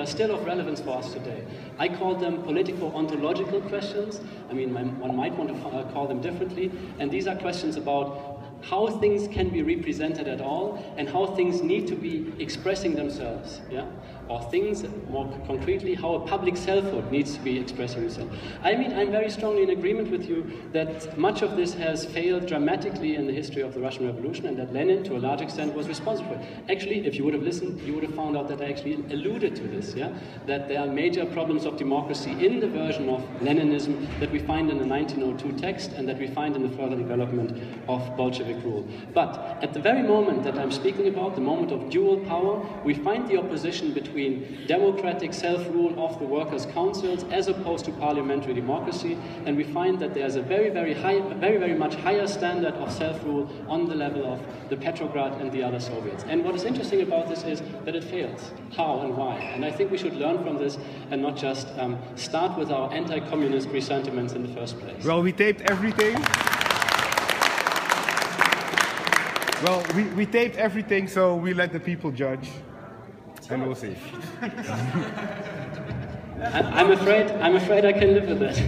are still of relevance for us today. I call them political-ontological questions. I mean, one might want to call them differently. And these are questions about how things can be represented at all, and how things need to be expressing themselves, yeah? Or things, more concretely, how a public selfhood needs to be expressing itself. I mean, I'm very strongly in agreement with you that much of this has failed dramatically in the history of the Russian Revolution, and that Lenin, to a large extent, was responsible for it. Actually, if you would have listened, you would have found out that I actually alluded to this, yeah? That there are major problems of democracy in the version of Leninism that we find in the 1902 text, and that we find in the further development of Bolshevik rule. But at the very moment that I'm speaking about, the moment of dual power, we find the opposition between democratic self-rule of the workers' councils as opposed to parliamentary democracy, and we find that there's a very much higher standard of self-rule on the level of the Petrograd and the other Soviets. And what is interesting about this is that it fails. How and why? And I think we should learn from this and not just start with our anti-communist presentiments in the first place. Well, we taped everything. Well, we taped everything, so we let the people judge, and we'll see. I'm afraid I can live with it.